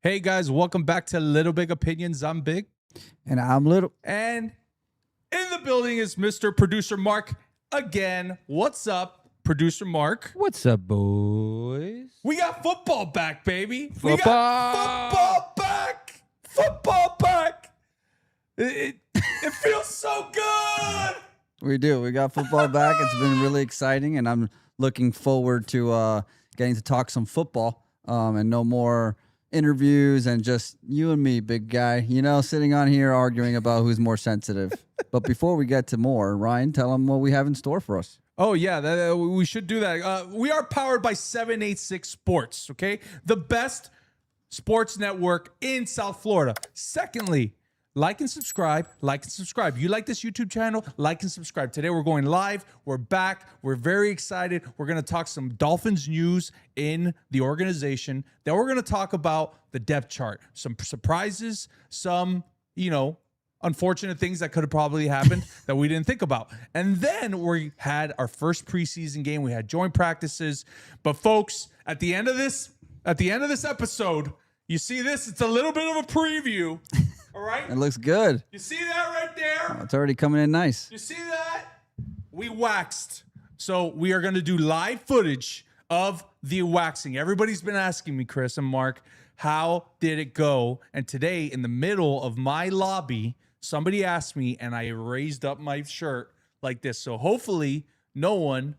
Hey guys, welcome back to Little Big Opinions. I'm Big. And I'm Little. And in the building is Mr. Producer Mark again. What's up, Producer Mark? What's up, boys? We got football back, baby. We Football! got football back. Football back. It feels so good. We do. We got football back. It's been really exciting, and I'm looking forward to getting to talk some football and no more interviews and just you and me, big guy, sitting on here arguing about who's more sensitive. But before we get to more, Ryan, tell them what we have in store for us. Oh, yeah, we should do that. We are powered by 786 Sports, okay? The best sports network in South Florida. Secondly, like and subscribe. You like this YouTube channel? Like and subscribe. Today we're going live. We're back. We're very excited. We're going to talk some Dolphins news in the organization. Then we're going to talk about the depth chart. Some surprises, some, unfortunate things that could have probably happened that we didn't think about. And then we had our first preseason game. We had joint practices. But folks, at the end of this episode, you see this? It's a little bit of a preview. All right? It looks good. You see that right there? Oh, it's already coming in nice. You see that? We waxed. So we are going to do live footage of the waxing. Everybody's been asking me, Chris and Mark, how did it go? And today, in the middle of my lobby, somebody asked me, and I raised up my shirt like this. So hopefully no one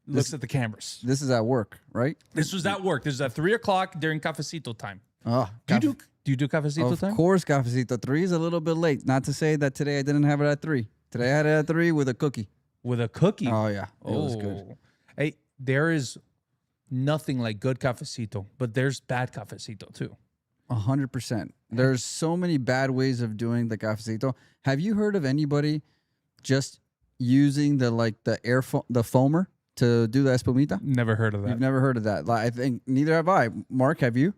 looks at the cameras. This is at work, right? This was at work. This is at 3 o'clock during cafecito time. Oh, Do you do cafecito time? Of course, cafecito. 3 is a little bit late. Not to say that today I didn't have it at 3. Today I had it at 3 with a cookie. With a cookie? Oh, yeah. It was good. Hey, there is nothing like good cafecito, but there's bad cafecito too. 100%. There's so many bad ways of doing the cafecito. Have you heard of anybody just using the foamer to do the espumita? Never heard of that. You've never heard of that. I think neither have I. Mark, have you?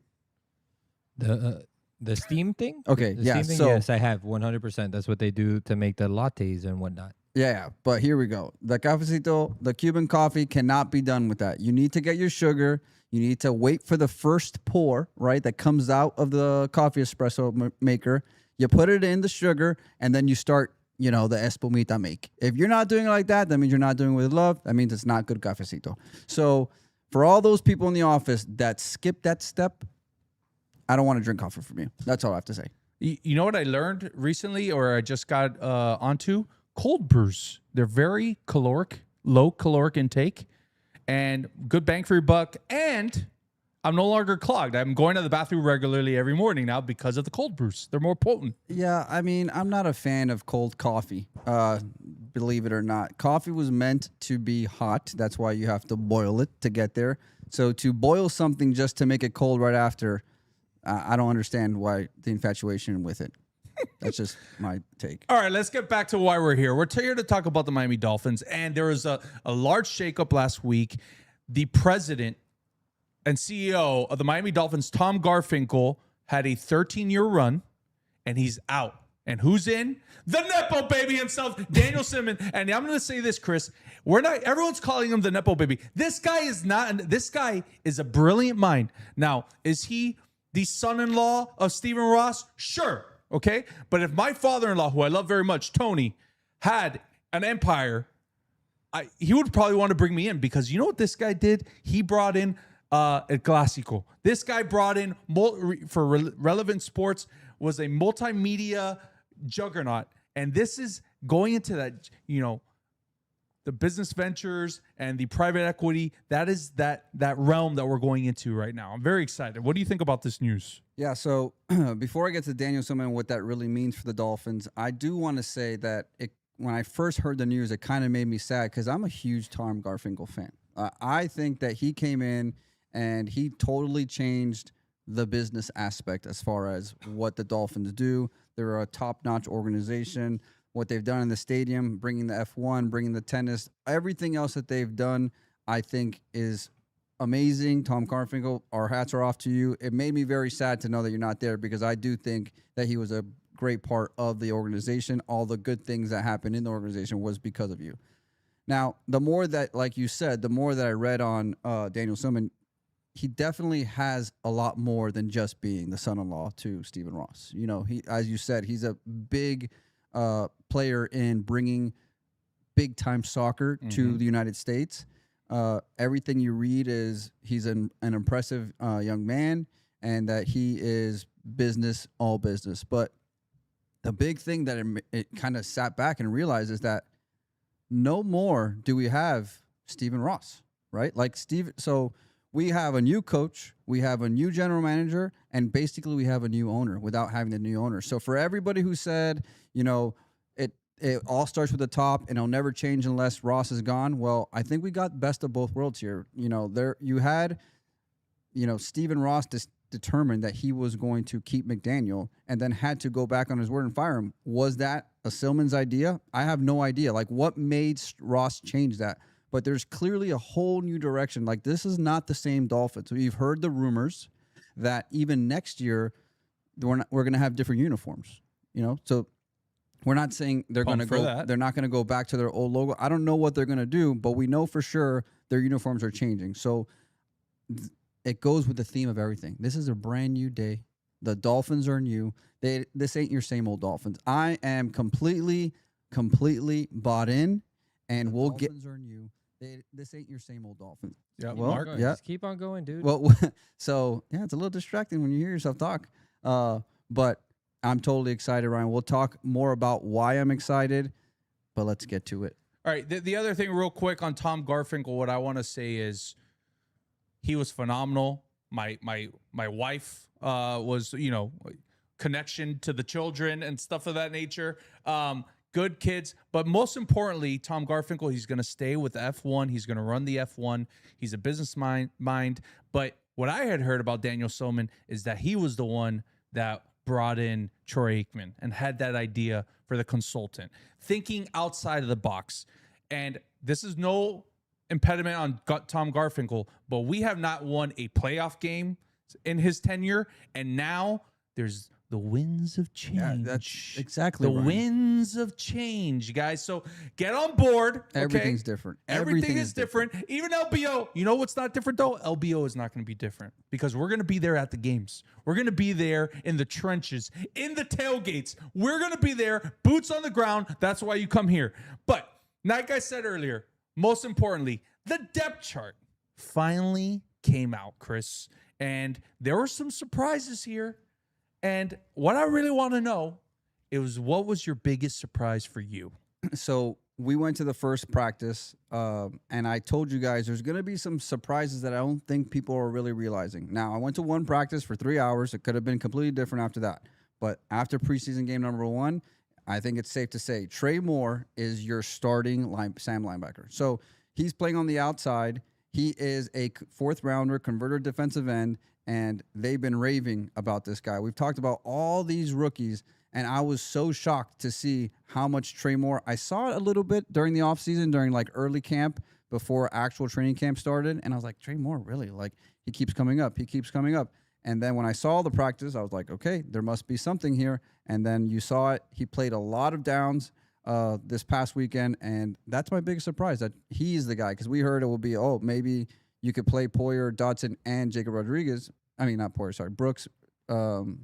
The steam thing? Okay, The yeah. steam thing? So Yes, I have 100%. That's what they do to make the lattes and whatnot. yeah, but here we go. The cafecito, the Cuban coffee cannot be done with that. You need to get your sugar. You need to wait for the first pour, right, that comes out of the coffee espresso maker. You put it in the sugar, and then you start, the espumita make. If you're not doing it like that, that means you're not doing it with love. That means it's not good cafecito. So for all those people in the office that skip that step, I don't want to drink coffee from you. That's all I have to say. You know what I learned recently, or I just got onto? Cold brews. They're very low caloric intake, and good bang for your buck. And I'm no longer clogged. I'm going to the bathroom regularly every morning now because of the cold brews. They're more potent. Yeah, I mean, I'm not a fan of cold coffee, believe it or not. Coffee was meant to be hot. That's why you have to boil it to get there. So to boil something just to make it cold right after, I don't understand why the infatuation with it. That's just my take. All right, let's get back to why we're here. We're here to talk about the Miami Dolphins, and there was a large shakeup last week. The president and CEO of the Miami Dolphins, Tom Garfinkel, had a 13-year run, and he's out. And who's in? The Nepo baby himself, Daniel Sillman. And I'm going to say this, Chris. Everyone's calling him the Nepo baby. This guy is not. This guy is a brilliant mind. Now, is he the son-in-law of Stephen Ross? Sure. Okay. But if my father-in-law, who I love very much, Tony, had an empire, he would probably want to bring me in, because you know what this guy did? He brought in El Clásico. This guy brought in, for relevant sports, was a multimedia juggernaut. And this is going into that, the business ventures and the private equity. That is that realm that we're going into right now. I'm very excited. What do you think about this news? Yeah, so before I get to Daniel Sillman and what that really means for the Dolphins, I do want to say that when I first heard the news, it kind of made me sad, because I'm a huge Tom Garfinkel fan. I think that he came in and he totally changed the business aspect as far as what the Dolphins do. They're a top-notch organization. What they've done in the stadium, bringing the F1, bringing the tennis, everything else that they've done, I think is amazing. Tom Garfinkel, our hats are off to you. It made me very sad to know that you're not there, because I do think that he was a great part of the organization. All the good things that happened in the organization was because of you. Now, the more that, like you said, the more that I read on Daniel Sillman, he definitely has a lot more than just being the son-in-law to Stephen Ross. You know, he, as you said, he's a big player in bringing big-time soccer to the United States. Everything you read is he's an impressive young man, and that he is business, all business. But the big thing that it kind of sat back and realized is that no more do we have Stephen Ross, right? Like so we have a new coach, we have a new general manager, and basically we have a new owner without having the new owner. So for everybody who said, you know, it all starts with the top and it'll never change unless Ross is gone. Well, I think we got best of both worlds here. You know, you had, you know, Stephen Ross determined that he was going to keep McDaniel and then had to go back on his word and fire him. Was that a Sillman's idea? I have no idea. Like, what made Ross change that? But there's clearly a whole new direction. Like, this is not the same Dolphins. We've heard the rumors that even next year we're going to have different uniforms. You know, so we're not saying they're going to go. They're not going to go back to their old logo. I don't know what they're going to do, but we know for sure their uniforms are changing. So it goes with the theme of everything. This is a brand new day. The Dolphins are new. This ain't your same old Dolphins. I am completely bought in, and we'll get. Dolphins are new. This ain't your same old Dolphins. Yeah, well, Mark, yeah. Just keep on going, dude. Well, so yeah, it's a little distracting when you hear yourself talk. But I'm totally excited, Ryan. We'll talk more about why I'm excited, but let's get to it. All right. The other thing, real quick, on Tom Garfinkel, what I want to say is he was phenomenal. My wife was, you know, connection to the children and stuff of that nature. Good kids. But most importantly, Tom Garfinkel, he's going to stay with the F1. He's going to run the F1. He's a business mind. But what I had heard about Daniel Sillman is that he was the one that brought in Troy Aikman and had that idea for the consultant, thinking outside of the box. And this is no impediment on Tom Garfinkel, but we have not won a playoff game in his tenure, and now there's the winds of change. Yeah, that's exactly the right. winds of change, guys. So get on board. Okay? Everything's different. Everything is different. Even LBO. You know what's not different, though? LBO is not going to be different because we're going to be there at the games. We're going to be there in the trenches, in the tailgates. We're going to be there, boots on the ground. That's why you come here. But like I said earlier, most importantly, the depth chart finally came out, Chris. And there were some surprises here. And what I really want to know is, what was your biggest surprise for you? So we went to the first practice, and I told you guys there's going to be some surprises that I don't think people are really realizing. Now, I went to one practice for 3 hours. It could have been completely different after that. But after preseason game number 1, I think it's safe to say Trey Moore is your starting Sam linebacker. So he's playing on the outside. He is a fourth-rounder, converted defensive end, and they've been raving about this guy. We've talked about all these rookies, and I was so shocked to see how much Trey Moore. I saw it a little bit during the offseason, during like early camp before actual training camp started, and I was like, Trey Moore, really? Like, he keeps coming up. He keeps coming up. And then when I saw the practice, I was like, okay, there must be something here. And then you saw it. He played a lot of downs this past weekend, and that's my biggest surprise, that he's the guy, because we heard it will be, maybe you could play Poyer, Dotson, and Jacob Rodriguez. I mean, not Poyer, sorry, Brooks,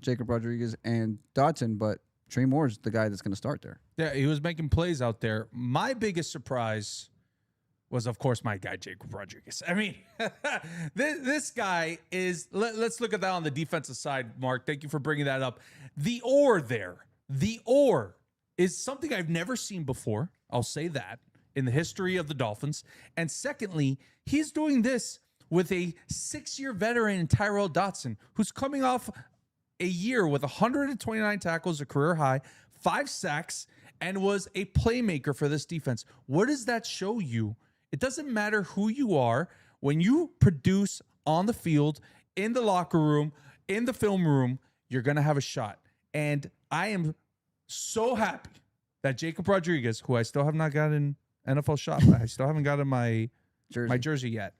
Jacob Rodriguez, and Dotson, but Trey Moore's the guy that's going to start there. Yeah, he was making plays out there. My biggest surprise was, of course, my guy, Jacob Rodriguez. I mean, this guy is, let's look at that on the defensive side, Mark. Thank you for bringing that up. The ore is something I've never seen before. I'll say that, in the history of the Dolphins. And secondly, he's doing this with a 6-year veteran in Tyrell Dotson, who's coming off a year with 129 tackles, a career high, 5 sacks, and was a playmaker for this defense. What does that show you? It doesn't matter who you are. When you produce on the field, in the locker room, in the film room, you're going to have a shot. And I am so happy that Jacob Rodriguez, who I still have not gotten NFL shot, I still haven't gotten my jersey yet.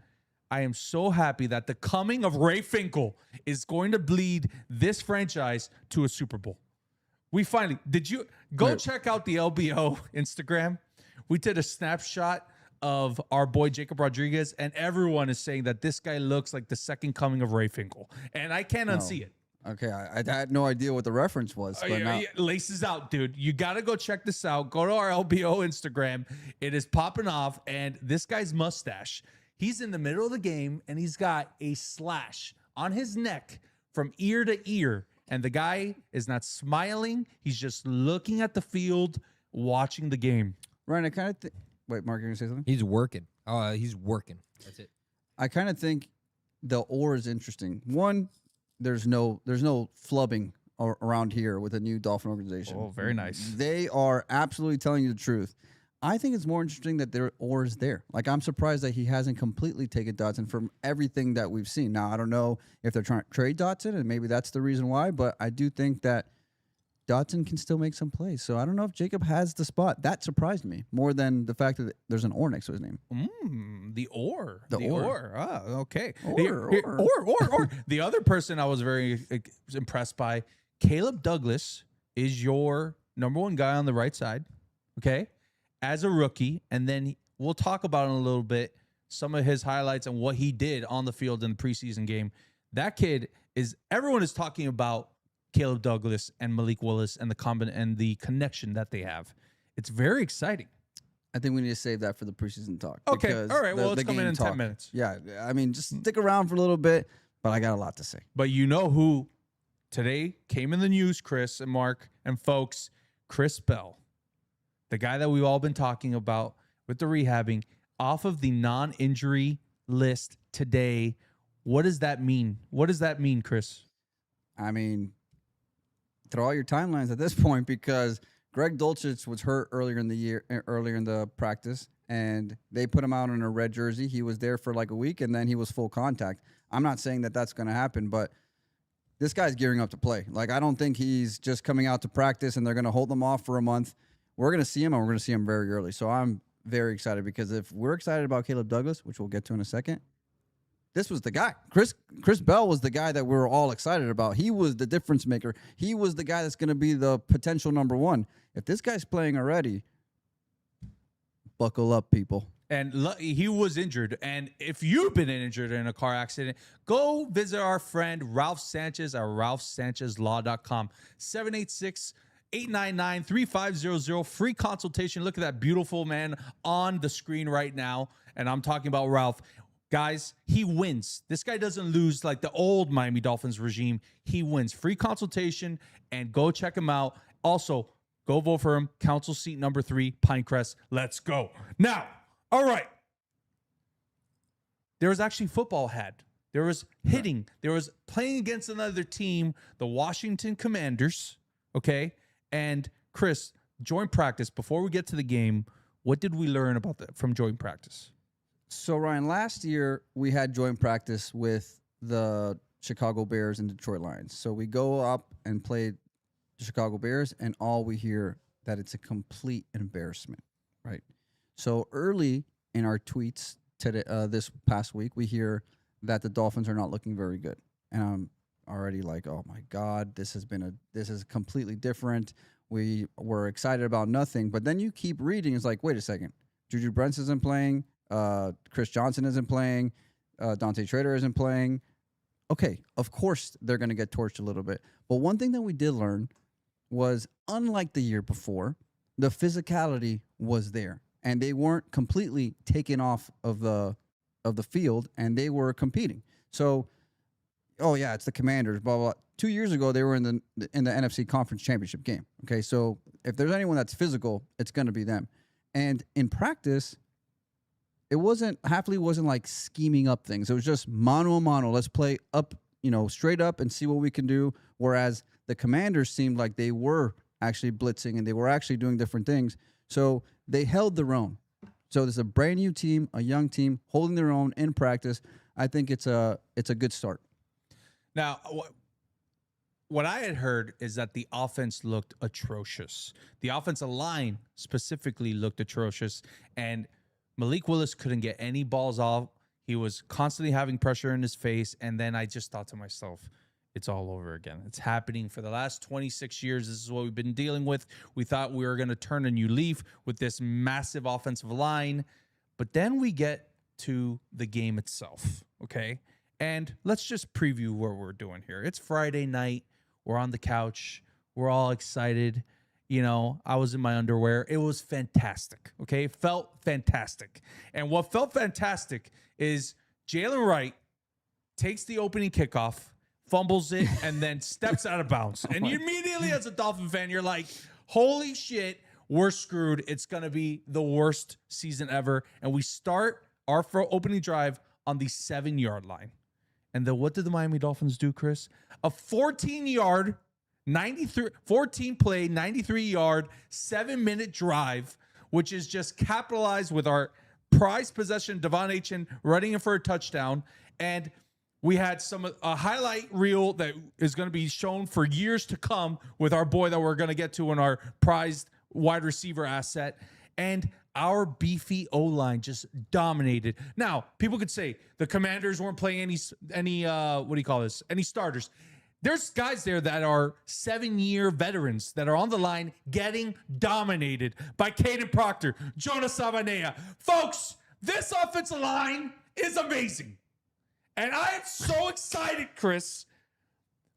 I am so happy that the coming of Ray Finkel is going to lead this franchise to a Super Bowl. We finally, did you go check out the LBO Instagram? We did a snapshot of our boy Jacob Rodriguez, and everyone is saying that this guy looks like the second coming of Ray Finkel, and I can't unsee it. Okay, I had no idea what the reference was. But now, Laces out, dude. You got to go check this out. Go to our LBO Instagram. It is popping off, and this guy's mustache, he's in the middle of the game, and he's got a slash on his neck from ear to ear, and the guy is not smiling. He's just looking at the field, watching the game. Ryan, I kind of think. Wait, Mark, you gonna say something? He's working. He's working. That's it. I kind of think the ore is interesting. One, there's no flubbing around here with a new Dolphin organization. Oh, very nice. They are absolutely telling you the truth. I think it's more interesting that their ore is there. Like, I'm surprised that he hasn't completely taken Dotson from everything that we've seen. Now, I don't know if they're trying to trade Dotson, and maybe that's the reason why, but I do think that Dotson can still make some plays. So I don't know if Jacob has the spot. That surprised me more than the fact that there's an ore next to his name. The ore. The ore. Ah, okay. Ore. The other person I was very impressed by, Caleb Douglas is your number one guy on the right side, okay, as a rookie. And then we'll talk about in a little bit some of his highlights and what he did on the field in the preseason game. That kid is, everyone is talking about Caleb Douglas and Malik Willis and the connection that they have. It's very exciting. I think we need to save that for the preseason talk. Okay. All right. Well, it's coming in 10 minutes. Yeah. I mean, just stick around for a little bit, but I got a lot to say. But you know who today came in the news, Chris and Mark and folks, Chris Bell, the guy that we've all been talking about with the rehabbing, off of the non-injury list today. What does that mean? What does that mean, Chris? I mean, throw all your timelines at this point, because Greg Dulcich was hurt earlier in the practice, and they put him out in a red jersey. He was there for like a week, and then he was full contact. I'm not saying that that's going to happen, but this guy's gearing up to play. Like, I don't think he's just coming out to practice and they're going to hold him off for a month. We're going to see him, and we're going to see him very early. So I'm very excited, because if we're excited about Caleb Douglas, which we'll get to in a second, this was the guy. Chris Bell was the guy that we were all excited about. He was the difference maker. He was the guy that's going to be the potential number one. If this guy's playing already, buckle up, people. And he was injured. And if you've been injured in a car accident, go visit our friend Ralph Sanchez at ralphsanchezlaw.com. 786-899-3500. Free consultation. Look at that beautiful man on the screen right now. And I'm talking about Ralph. Guys, he wins. This guy doesn't lose like the old Miami Dolphins regime. He wins. Free consultation, and go check him out. Also, go vote for him. Council seat number 3, Pinecrest. Let's go. Now, all right. There was actually football had. There was hitting. There was playing against another team, the Washington Commanders, okay? And Chris, joint practice. Before we get to the game, what did we learn about that from joint practice? So, Ryan, last year we had joint practice with the Chicago Bears and Detroit Lions. So we go up and play the Chicago Bears, and all we hear that it's a complete embarrassment, right? So early in our tweets today, this past week, we hear that the Dolphins are not looking very good. And I'm already like, oh, my God, this is completely different. We were excited about nothing. But then you keep reading. It's like, wait a second. Juju Brents isn't playing. Chris Johnson isn't playing. Dante Trader isn't playing. Okay, of course they're going to get torched a little bit. But one thing that we did learn was, unlike the year before, the physicality was there, and they weren't completely taken off of the field, and they were competing. So, oh yeah, it's the Commanders. Blah blah. 2 years ago, they were in the NFC Conference Championship game. Okay, so if there's anyone that's physical, it's going to be them. And in practice, Hafley wasn't like scheming up things. It was just mano a mano. Let's play up, straight up and see what we can do. Whereas the Commanders seemed like they were actually blitzing and they were actually doing different things. So they held their own. So there's a brand new team, a young team holding their own in practice. I think it's a good start. Now, what I had heard is that the offense looked atrocious. The offensive line specifically looked atrocious, and Malik Willis couldn't get any balls off. He was constantly having pressure in his face. And then I just thought to myself, it's all over again. It's happening for the last 26 years. This is what we've been dealing with. We thought we were going to turn a new leaf with this massive offensive line. But then we get to the game itself, okay? And let's just preview what we're doing here. It's Friday night. We're on the couch. We're all excited. You know, I was in my underwear. It was fantastic, okay? It felt fantastic. And what felt fantastic is Jalen Wright takes the opening kickoff, fumbles it, and then steps out of bounds. And you immediately, as a Dolphin fan, you're like, holy shit, we're screwed. It's going to be the worst season ever. And we start our opening drive on the 7-yard line. And then what did the Miami Dolphins do, Chris? A 14-yard, 14-play, 93-yard, 7-minute drive, which is just capitalized with our prized possession, Devon Achane running in for a touchdown. And we had a highlight reel that is going to be shown for years to come with our boy that we're going to get to in our prized wide receiver asset. And our beefy O-line just dominated. Now, people could say the Commanders weren't playing any starters. There's guys there that are 7-year veterans that are on the line getting dominated by Kadyn Proctor, Jonah Savaiinaea. Folks, this offensive line is amazing. And I am so excited, Chris,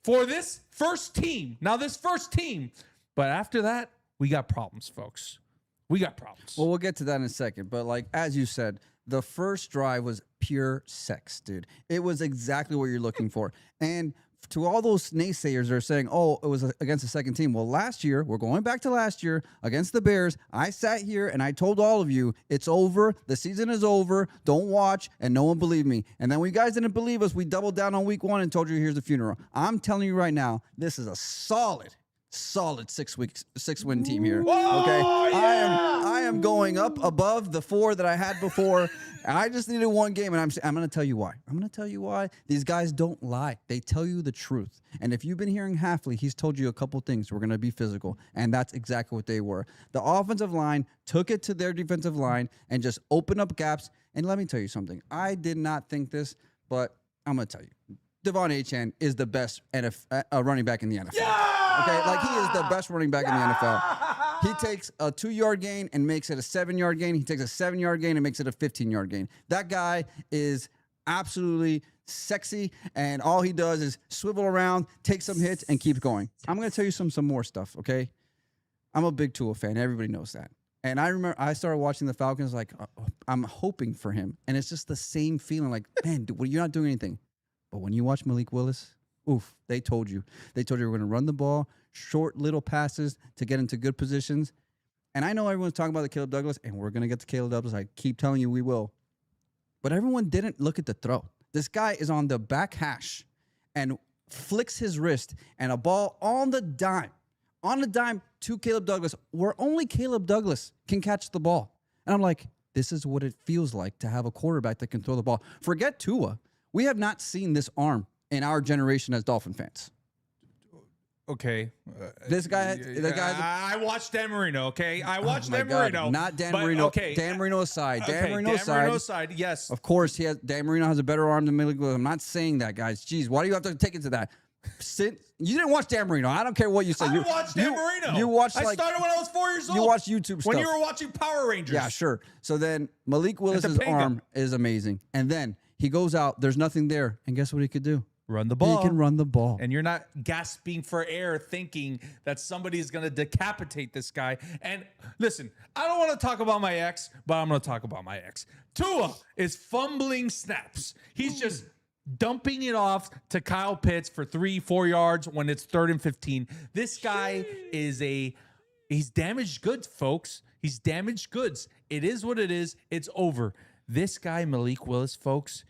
for this first team. Now, this first team. But after that, we got problems, folks. We got problems. Well, we'll get to that in a second. But like, as you said, the first drive was pure sex, dude. It was exactly what you're looking for. And to all those naysayers that are saying, oh, it was against the second team. Well, last year, we're going back to last year against the Bears. I sat here and I told all of you, it's over. The season is over. Don't watch. And no one believed me. And then when you guys didn't believe us, we doubled down on week 1 and told you here's the funeral. I'm telling you right now, this is a solid 6-win team here. Okay, yeah! I am going up above the 4 that I had before. I just needed one game, and I'm going to tell you why. I'm going to tell you why. These guys don't lie. They tell you the truth. And if you've been hearing Hafley, he's told you a couple things. We're going to be physical, and that's exactly what they were. The offensive line took it to their defensive line and just opened up gaps. And let me tell you something. I did not think this, but I'm going to tell you. Devon Achane is the best running back in the NFL. Yeah! Okay, like he is the best running back in the NFL. He takes a 2-yard gain and makes it a 7-yard gain. He takes a 7-yard gain and makes it a 15-yard gain. That guy is absolutely sexy, and all he does is swivel around, take some hits, and keep going. I'm going to tell you some more stuff, okay? I'm a big Tua fan. Everybody knows that. And I remember I started watching the Falcons like, I'm hoping for him. And it's just the same feeling like, man, dude, you're not doing anything. But when you watch Malik Willis, oof, they told you. They told you we're going to run the ball, short little passes to get into good positions. And I know everyone's talking about the Caleb Douglas, and we're going to get to Caleb Douglas. I keep telling you we will. But everyone didn't look at the throw. This guy is on the back hash and flicks his wrist, and a ball on the dime to Caleb Douglas, where only Caleb Douglas can catch the ball. And I'm like, this is what it feels like to have a quarterback that can throw the ball. Forget Tua. We have not seen this arm in our generation as Dolphin fans. Okay. This guy, the guy. I watched Dan Marino, okay? I watched Dan God, Marino. not Dan but, Marino. Okay. Dan Marino aside. Okay, Dan Marino aside. Yes. Of course, Dan Marino has a better arm than Malik Willis. I'm not saying that, guys. Jeez, why do you have to take it to that? You didn't watch Dan Marino. I don't care what you say. I watched Dan Marino. You watched. I started when I was 4 years old. You watched YouTube stuff when you were watching Power Rangers. Yeah, sure. So then Malik Willis's arm is amazing, and then he goes out. There's nothing there, and guess what he could do? Run the ball. He can run the ball. And you're not gasping for air thinking that somebody is going to decapitate this guy. And listen, I don't want to talk about my ex, but I'm going to talk about my ex. Tua is fumbling snaps. He's just dumping it off to Kyle Pitts for 3-4 yards when it's 3rd and 15. This guy is he's damaged goods, folks. He's damaged goods. It is what it is. It's over. This guy, Malik Willis, folks,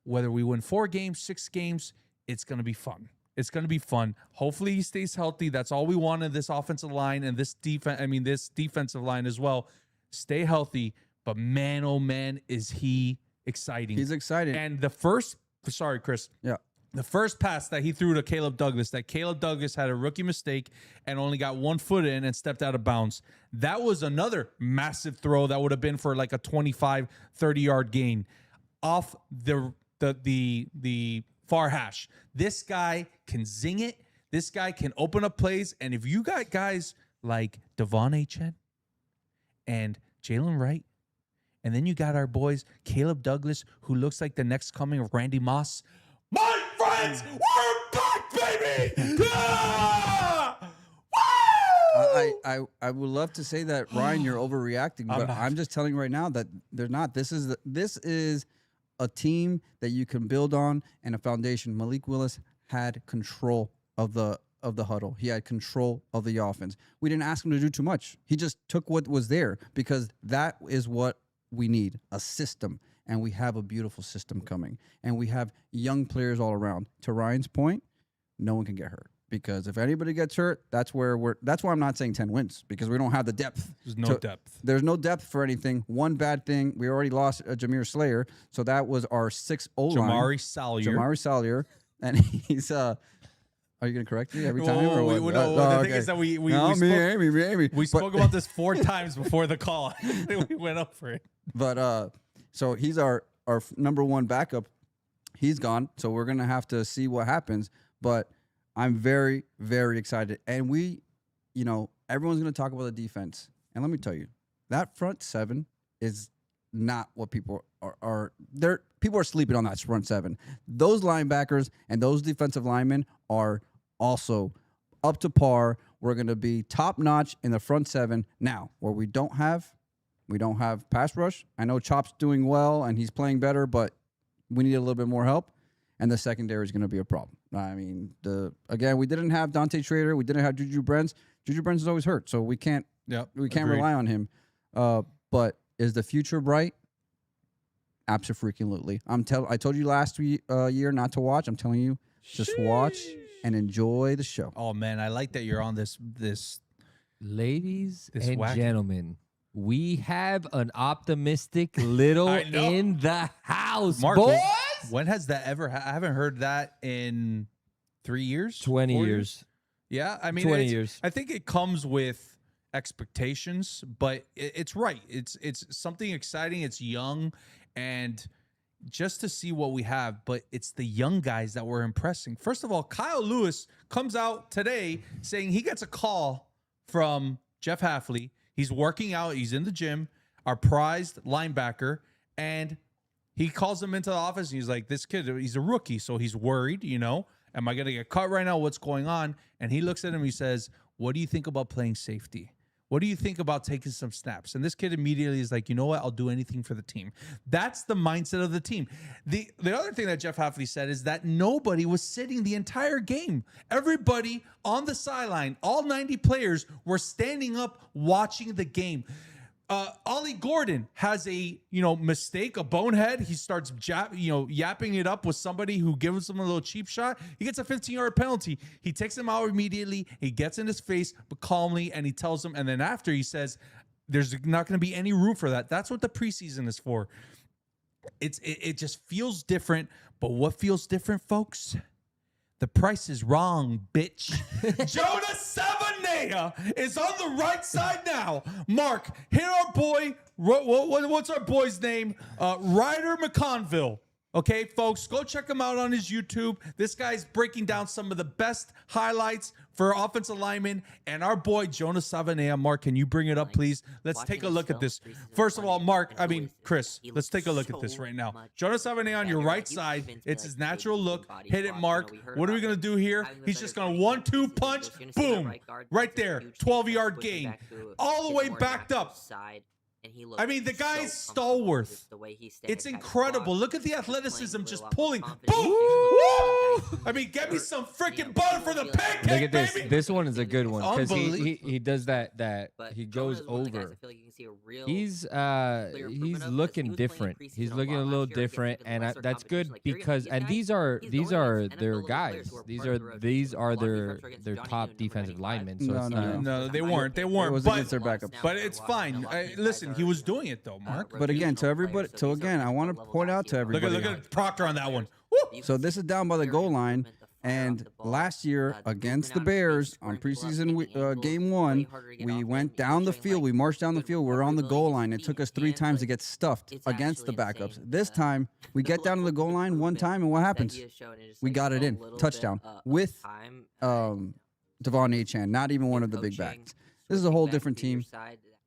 whether we win 4 games, 6 games, it's going to be fun. It's going to be fun. Hopefully he stays healthy. That's all we want in this offensive line and this this defensive line as well. Stay healthy, but man, oh man, is he exciting. He's excited. And sorry, Chris. Yeah. The first pass that he threw to Caleb Douglas, that Caleb Douglas had a rookie mistake and only got 1 foot in and stepped out of bounds. That was another massive throw that would have been for like a 25, 30-yard gain off the far hash. This guy can zing it. This guy can open up plays. And if you got guys like Devon Achane and Jalen Wright And then you got our boys, Caleb Douglas, who looks like the next coming of Randy Moss. My friends, we're back, baby! Yeah! Woo! I would love to say that, Ryan, you're overreacting, but I'm just telling you right now that they're not. This is a team that you can build on and a foundation. Malik Willis had control of the huddle. He had control of the offense. We didn't ask him to do too much. He just took what was there because that is what we need, a system. And we have a beautiful system coming. And we have young players all around. To Ryan's point, no one can get hurt. Because if anybody gets hurt, that's why I'm not saying 10 wins, because we don't have the depth. There's no depth. There's no depth for anything. One bad thing, we already lost Jameer Slayer, so that was our 6th O-line. Jamari Salyer. And he's are you going to correct me every time? Or what? The thing is that we spoke about this 4 times before the call. We went up for it. But so he's our number 1 backup. He's gone, so we're going to have to see what happens. But I'm very, very excited. And everyone's going to talk about the defense. And let me tell you, that front 7 is not what people are people are sleeping on that front 7. Those linebackers and those defensive linemen are also up to par. We're going to be top-notch in the front 7. Now, where we don't have pass rush. I know Chop's doing well, and he's playing better, but we need a little bit more help. And the secondary is going to be a problem. I mean, we didn't have Dante Schrader. We didn't have Juju Brents. Juju Brents is always hurt, so we can't rely on him. But is the future bright? Absolutely. I told you last year not to watch. I'm telling you, just watch and enjoy the show. Oh man, I like that you're on this. Ladies and gentlemen, we have an optimistic little in the house, Mark, boys. When has that ever? I haven't heard that in 3 years. 20 years. Yeah, I mean, 20 years. I think it comes with expectations, but it's right. It's something exciting. It's young, and just to see what we have. But it's the young guys that we're impressing. First of all, Kyle Lewis comes out today saying he gets a call from Jeff Hafley. He's working out. He's in the gym. Our prized linebacker, and he calls him into the office, and he's like, this kid, he's a rookie, so he's worried, Am I going to get cut right now? What's going on? And he looks at him, he says, what do you think about playing safety? What do you think about taking some snaps? And this kid immediately is like, you know what? I'll do anything for the team. That's the mindset of the team. The other thing that Jeff Hafley said is that nobody was sitting the entire game. Everybody on the sideline, all 90 players, were standing up watching the game. Ollie Gordon has a mistake, a bonehead. He starts yapping it up with somebody who gives him a little cheap shot. He gets a 15-yard penalty. He takes him out immediately. He gets in his face, but calmly, and he tells him. And then after he says, "There's not going to be any room for that." That's what the preseason is for. It just feels different. But what feels different, folks? The price is wrong, bitch. Jonah Savaiinaea is on the right side now. Mark, hit our boy. What's our boy's name? Ryder McConville. Okay, folks, go check him out on his YouTube. This guy's breaking down some of the best highlights for offensive linemen. And our boy, Jonah Savaiinaea. Mark, can you bring it up, please? Let's take a look at this. First of all, Chris, let's take a look at this right now. Jonah Savaiinaea on your right side. It's his natural look. Hit it, Mark. What are we going to do here? He's just going to 1-2 punch. Boom. Right there. 12-yard gain. All the way backed up. I mean, the guy's stalwart. It's incredible. Look at the athleticism just pulling. Boom! Woo! I mean, get me some freaking butter for the pancake, Look at this. baby! This one is a good one because he does that he goes over. He's looking different. He's looking a little different, and that's good because these are their guys. These are their top defensive linemen. So No, they weren't. They weren't. It was against their backups. But it's fine. Listen, he was doing it though, Mark. But again, to everybody, I want to point out to everybody. Look at Proctor on that one. Woo! So this is down by the goal line. And last year against the Bears on preseason game 1, we went down the field. We marched down the field. We were on the goal line. It took us 3 times to get stuffed against the backups. This time, we get down to the goal line one time, and what happens? We got it in. Touchdown with Devon Achane, not even one of the big backs. This is a whole different team.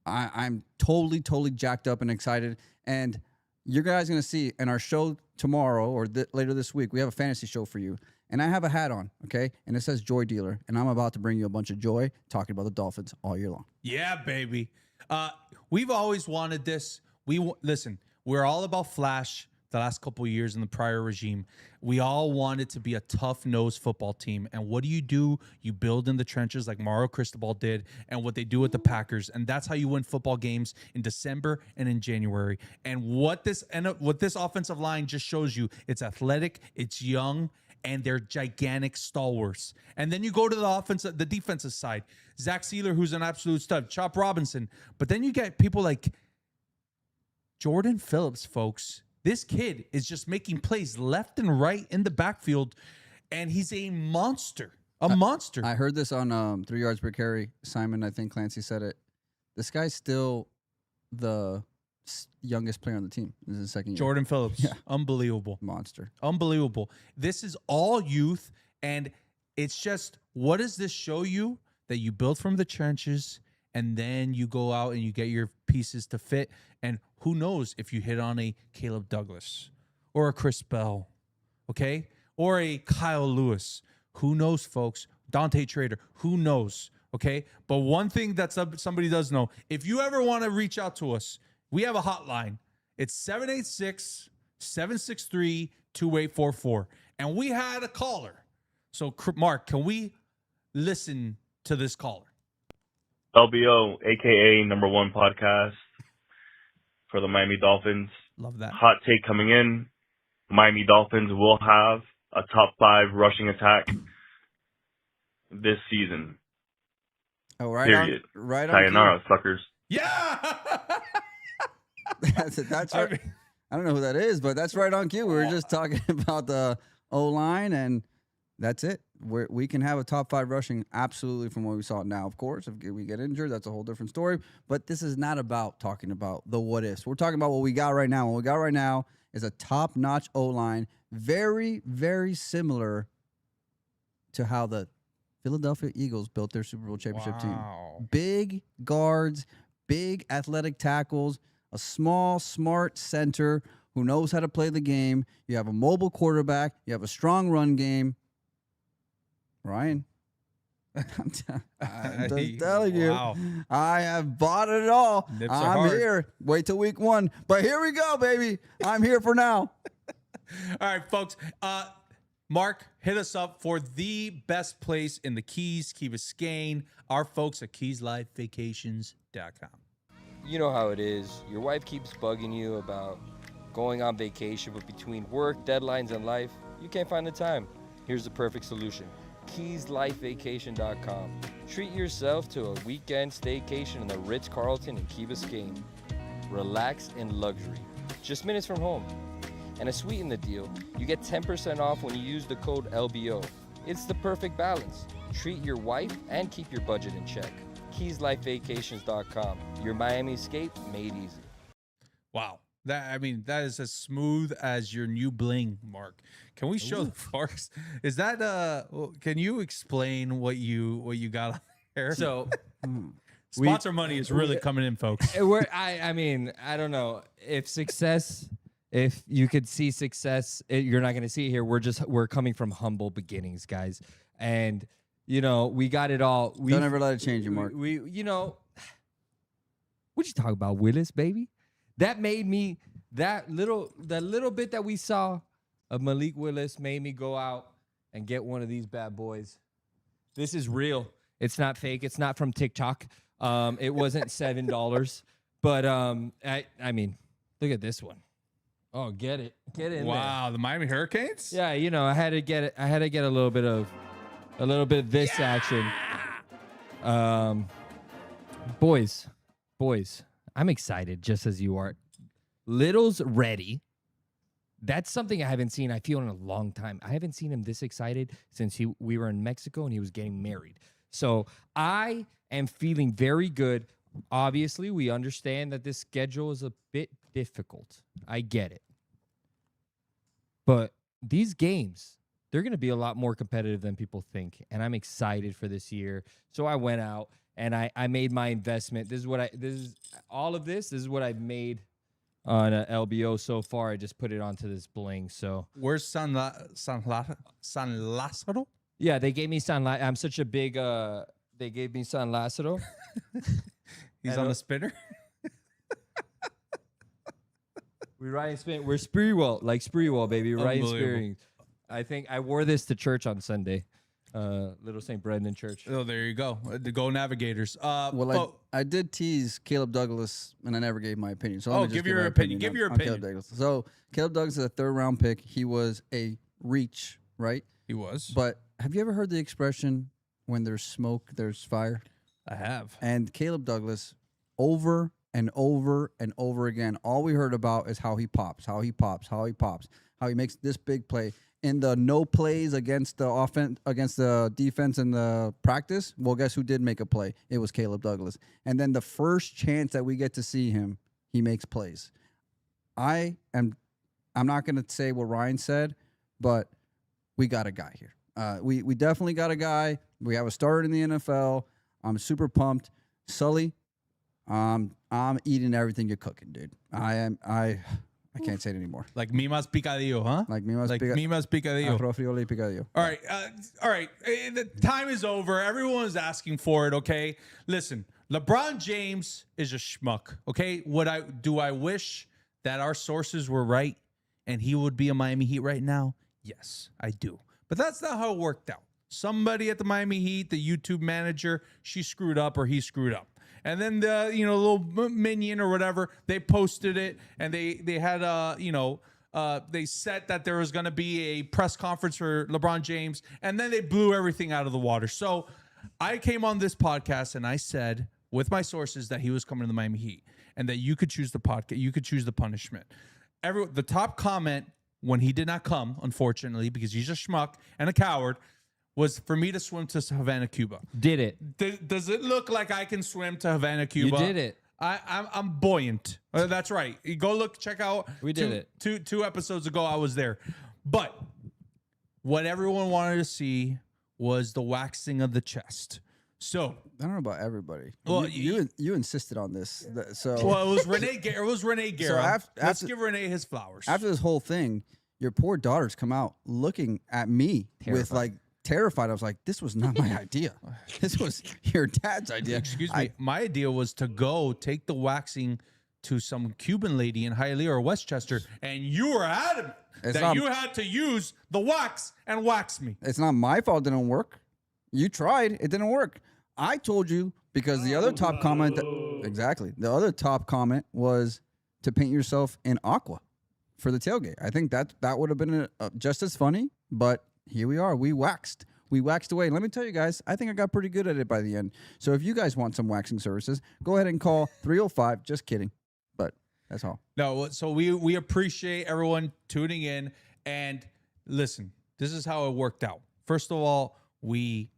I'm totally jacked up and excited. And you guys going to see in our show tomorrow or later this week, we have a fantasy show for you. And I have a hat on, okay? And it says Joy Dealer. And I'm about to bring you a bunch of joy talking about the Dolphins all year long. Yeah, baby. We've always wanted this. Listen, we're all about flash the last couple of years in the prior regime. We all wanted to be a tough-nosed football team. And what do? You build in the trenches like Mario Cristobal did and what they do with the Packers. And that's how you win football games in December and in January. And what this offensive line just shows you, it's athletic, it's young, and they're gigantic stalwarts. And then you go to the defensive side. Zach Sealer, who's an absolute stud. Chop Robinson. But then you get people like Jordan Phillips, folks. This kid is just making plays left and right in the backfield, and he's a monster. Monster. I heard this on 3 yards per carry. Simon, I think Clancy said it. This guy's still the youngest player on the team. This is his second year. Jordan Phillips. Yeah. Unbelievable. Monster. Unbelievable. This is all youth, and it's just, what does this show you? That you build from the trenches, and then you go out and you get your pieces to fit. And who knows if you hit on a Caleb Douglas or a Chris Bell, okay? Or a Kyle Lewis. Who knows, folks? Dante Trader. Who knows, okay? But one thing that somebody does know, if you ever want to reach out to us, we have a hotline. It's 786-763-2844. And we had a caller. So, Mark, can we listen to this caller? LBO, a.k.a. #1 podcast for the Miami Dolphins. Love that. Hot take coming in. Miami Dolphins will have a top 5 rushing attack this season. Oh, right. Period. Right on. Sayonara, suckers. Yeah. That's right. I don't know who that is, but that's right on cue. We were just talking about the O-line, and that's it. We can have a top 5 rushing, absolutely, from what we saw. Now, of course, if we get injured, that's a whole different story. But this is not about talking about the what-ifs. We're talking about what we got right now. What we got right now is a top-notch O-line, very, very similar to how the Philadelphia Eagles built their Super Bowl championship team. Big guards, big athletic tackles, a small, smart center who knows how to play the game. You have a mobile quarterback. You have a strong run game. Ryan, I'm just telling you, I have bought it all. I'm here. Wait till week 1. But here we go, baby. I'm here for now. All right, folks. Mark, hit us up for the best place in the Keys, Key Biscayne. Our folks at KeysLifeVacations.com. You know how it is. Your wife keeps bugging you about going on vacation, but between work, deadlines, and life, you can't find the time. Here's the perfect solution. KeysLifeVacation.com. Treat yourself to a weekend staycation in the Ritz-Carlton in Key Biscayne. Relax in luxury, just minutes from home. And to sweeten the deal, you get 10% off when you use the code LBO. It's the perfect balance. Treat your wife and keep your budget in check. KeysLifeVacations.com. Your Miami escape made easy. Wow. That is as smooth as your new bling, Mark. Can we show the folks? Is that can you explain what you got on there? So sponsor money is really coming in, folks. I don't know if you could see success, you're not going to see it here. We're coming from humble beginnings, guys. And we got it all. Don't ever let it change you, Mark. What'd you talk about, Willis, baby? That made me, that little bit that we saw of Malik Willis made me go out and get one of these bad boys. This is real. It's not fake. It's not from TikTok. It wasn't $7, but look at this one. Oh, get it. Get in there. Wow, the Miami Hurricanes? Yeah, I had to get it. I had to get a little bit of this action. Boys, I'm excited just as you are. Little's ready. That's something I haven't seen, I feel, in a long time. I haven't seen him this excited since we were in Mexico and he was getting married. So I am feeling very good. Obviously, we understand that this schedule is a bit difficult. I get it. But these games, they're going to be a lot more competitive than people think. And I'm excited for this year. So I went out and I made my investment. This is what I've made on LBO so far. I just put it onto this bling. So where's San Lázaro? Yeah, they gave me I'm such a big. They gave me San Lázaro. He's on the spinner. We riding spin. We're Spreewell, like Spreewell, baby. Riding spearing. I think I wore this to church on Sunday. Little St. Brendan Church. Oh, there you go. The Go Navigators. I did tease Caleb Douglas, and I never gave my opinion. So give your opinion. Give your opinion. Caleb Douglas. So Caleb Douglas is a 3rd round pick. He was a reach, right? He was. But have you ever heard the expression, when there's smoke, there's fire? I have. And Caleb Douglas, over and over and over again, all we heard about is how he pops, how he makes this big play. In the no plays against the offense, against the defense in the practice, well, guess who did make a play? It was Caleb Douglas. And then the first chance that we get to see him, he makes plays. I'm not going to say what Ryan said, but we got a guy here. We definitely got a guy. We have a starter in the NFL. I'm super pumped. Sully, I'm eating everything you're cooking, dude. I can't say it anymore. Like Mimas Picadillo, huh? Like Mimas Picadillo. Arroz frijoles y picadillo. All right. The time is over. Everyone is asking for it, okay? Listen, LeBron James is a schmuck, okay? Do I wish that our sources were right and he would be a Miami Heat right now? Yes, I do. But that's not how it worked out. Somebody at the Miami Heat, the YouTube manager, she screwed up or he screwed up. And then the little minion or whatever, they posted it and they had they said that there was going to be a press conference for LeBron James, and then they blew everything out of the water. So I came on this podcast and I said with my sources that he was coming to the Miami Heat and that you could choose the podcast, you could choose the punishment. The top comment when he did not come, unfortunately, because he's a schmuck and a coward, was for me to swim to Havana, Cuba. Did it? Does it look like I can swim to Havana, Cuba? You did it. I'm buoyant. That's right. You go check out. We did it. Two episodes ago, I was there. But what everyone wanted to see was the waxing of the chest. So I don't know about everybody. Well, you insisted on this. So it was Renee. It was Renee Guerra. Let's give Renee his flowers. After this whole thing, your poor daughters come out looking at me with like. Terrified. I was like, this was not my idea. This was your dad's idea. Excuse me. My idea was to go take the waxing to some Cuban lady in Hialeah or Westchester, and you were adamant that you had to use the wax and wax me. It's not my fault it didn't work. You tried. It didn't work. I told you because the other top comment, the other top comment was to paint yourself in aqua for the tailgate. I think that would have been just as funny, but here we are. We waxed away. And let me tell you guys, I think I got pretty good at it by the end. So if you guys want some waxing services, go ahead and call 305. Just kidding. But that's all. No, so we appreciate everyone tuning in. And listen, this is how it worked out. First of all, we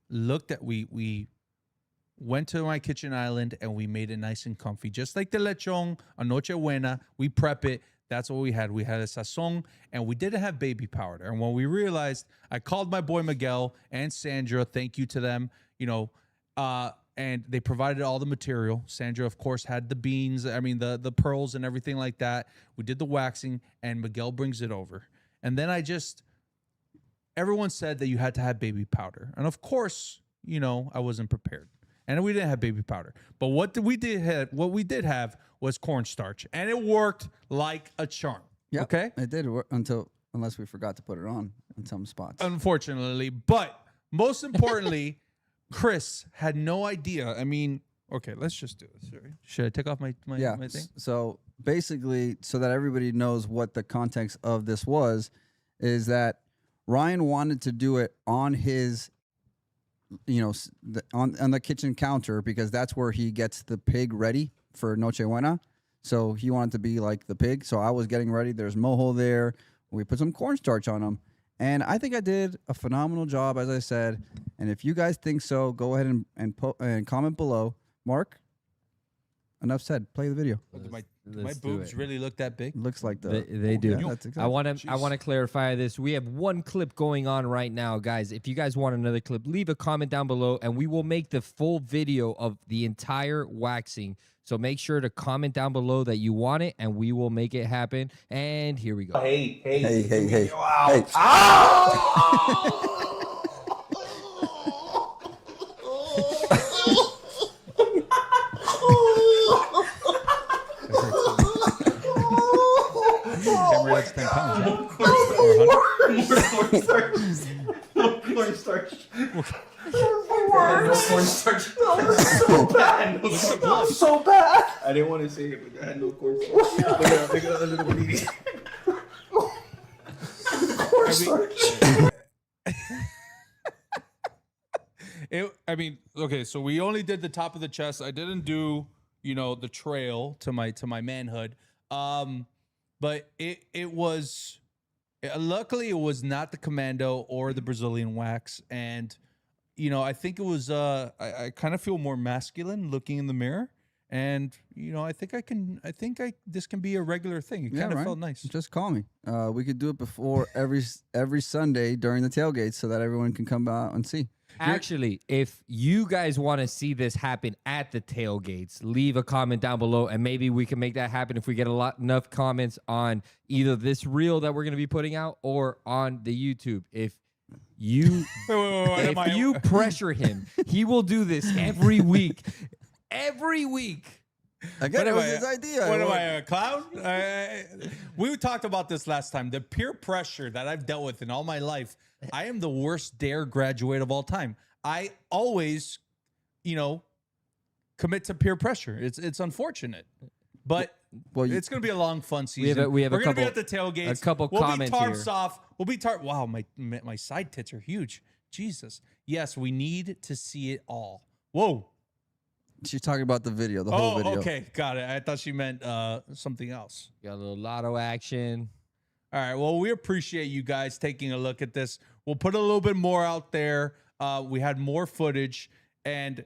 went to my kitchen island and we made it nice and comfy. Just like the lechon, a noche buena, we prep it. That's what we had. We had a sazon, and we didn't have baby powder. And when we realized, I called my boy Miguel and Sandra. Thank you to them. And they provided all the material. Sandra, of course, had the beans. I mean, the pearls and everything like that. We did the waxing, and Miguel brings it over. And then everyone said that you had to have baby powder. And of course, I wasn't prepared. And we didn't have baby powder. But what we did have was cornstarch. And it worked like a charm. Yeah, okay? It did work unless we forgot to put it on in some spots. Unfortunately. But most importantly, Chris had no idea. I mean, okay, let's just do this. Should I take off my thing? So basically, so that everybody knows what the context of this was, is that Ryan wanted to do it on his on the kitchen counter because that's where he gets the pig ready for Noche Buena. So he wanted to be like the pig. So I was getting ready. There's mojo there. We put some cornstarch on them. And I think I did a phenomenal job, as I said. And if you guys think so, go ahead and comment below. Mark, enough said. Play the video. My boobs really look that big? Looks like they do. Yeah, that's exactly. I want to clarify this. We have one clip going on right now, guys. If you guys want another clip, leave a comment down below, and we will make the full video of the entire waxing So make sure to comment down below that you want it, and we will make it happen. And here we go. Hey. Wow. Camera that's 10 pounds. No cornstarch. No cornstarch. So bad. So bad. I didn't want to say it, but I had no cornstarch. Look at that little bleeding. Cornstarch. Okay, so we only did the top of the chest. I didn't do, the trail to my manhood. But it was, luckily it was not the commando or the Brazilian wax. And, I think it was, I kind of feel more masculine looking in the mirror. And, I think this can be a regular thing. It kind of felt nice. Just call me. We could do it before every Sunday during the tailgate so that everyone can come out and see. Actually, if you guys want to see this happen at the tailgates, leave a comment down below, and maybe we can make that happen if we get enough comments on either this reel that we're going to be putting out or on the YouTube. If you you pressure him, he will do this every week. Every week. Again, it was his idea. What am I, a clown? We talked about this last time. The peer pressure that I've dealt with in all my life, I am the worst DARE graduate of all time. I always, commit to peer pressure. It's unfortunate, but it's going to be a long, fun season. We're going to be at the tailgates. A couple comments We'll be here. tarps off. We'll be tarp. Wow, my side tits are huge. Jesus. Yes, we need to see it all. Whoa. She's talking about the video, the whole video. Okay, got it. I thought she meant something else. Got a little lotto action. All right. Well, we appreciate you guys taking a look at this. We'll put a little bit more out there. We had more footage, and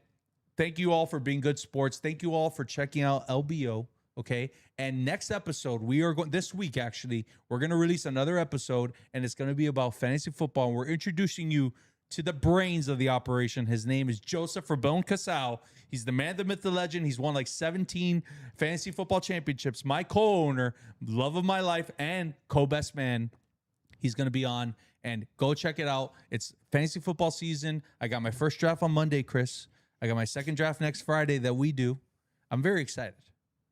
thank you all for being good sports. Thank you all for checking out LBO. Okay. And next episode, we are going this week. Actually, we're going to release another episode, and it's going to be about fantasy football. And we're introducing you to the brains of the operation. His name is Joseph Rabone Casal. He's the man, the myth, the legend. He's won like 17 fantasy football championships. My co-owner, love of my life, and co-best man. He's going to be on, and go check it out. It's fantasy football season. I got my first draft on Monday, Chris. I got my second draft next Friday that we do. I'm very excited.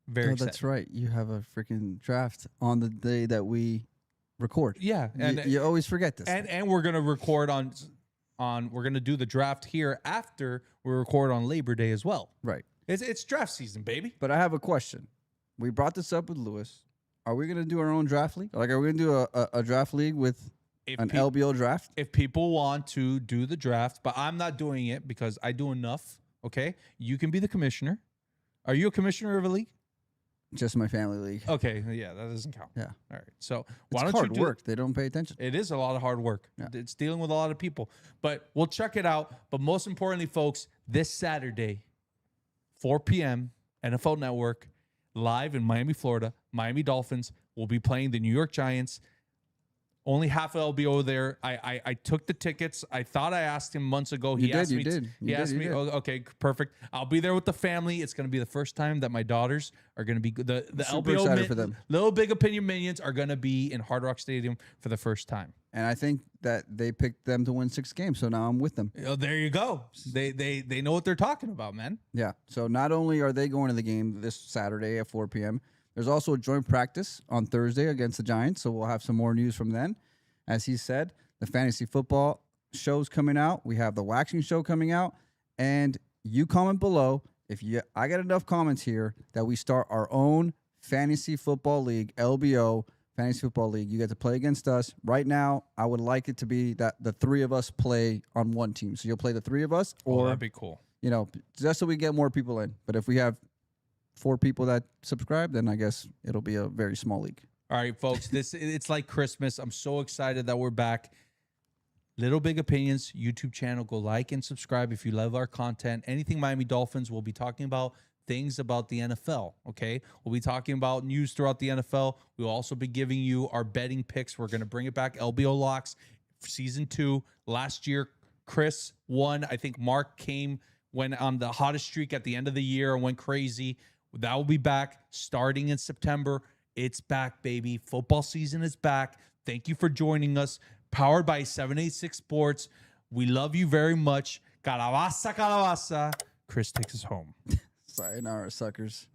Very excited. That's right. You have a freaking draft on the day that we record. Yeah. And you always forget this. And we're going to record on we're going to do the draft here after we record on Labor Day as well. Right. It's draft season, baby. But I have a question. We brought this up with Lewis. Are we going to do our own draft league? Like, are we going to do a draft league with LBO draft? If people want to do the draft, but I'm not doing it because I do enough, okay? You can be the commissioner. Are you a commissioner of a league? Just my family league. Okay, yeah, that doesn't count. Yeah. All right. So why don't you do work? They don't pay attention. It is a lot of hard work. Yeah. It's dealing with a lot of people. But we'll check it out. But most importantly, folks, this Saturday, 4 p.m., NFL Network, live in Miami, Florida, Miami Dolphins will be playing the New York Giants. Only half of LBO there. I took the tickets. I thought I asked him months ago. He asked me. He asked me. Oh, okay, perfect. I'll be there with the family. It's going to be the first time that my daughters are going to be the Super LBO excited for them. Little Big Opinion minions are going to be in Hard Rock Stadium for the first time. And I think that they picked them to win 6 games, so now I'm with them. Oh, there you go. They know what they're talking about, man. Yeah. So not only are they going to the game this Saturday at 4 p.m., there's also a joint practice on Thursday against the Giants, so we'll have some more news from then. As he said, the fantasy football show's coming out. We have the waxing show coming out. And you comment below I get enough comments here that we start our own fantasy football league, LBO Fantasy Football League. You get to play against us. Right now, I would like it to be that the 3 of us play on one team. So you'll play the 3 of us, or that'd be cool. Just so we get more people in. But if we have 4 people that subscribe, then I guess it'll be a very small league. All right, folks, it's like Christmas. I'm so excited that we're back. Little Big Opinions YouTube channel. Go like and subscribe if you love our content. Anything Miami Dolphins, we'll be talking about things about the NFL, okay? We'll be talking about news throughout the NFL. We'll also be giving you our betting picks. We're going to bring it back. LBO Locks, Season 2. Last year, Chris won. I think Mark went on the hottest streak at the end of the year and went crazy. That will be back starting in September. It's back, baby. Football season is back. Thank you for joining us. Powered by 786 Sports. We love you very much. Calabaza, calabaza. Chris takes us home. Sayonara, suckers.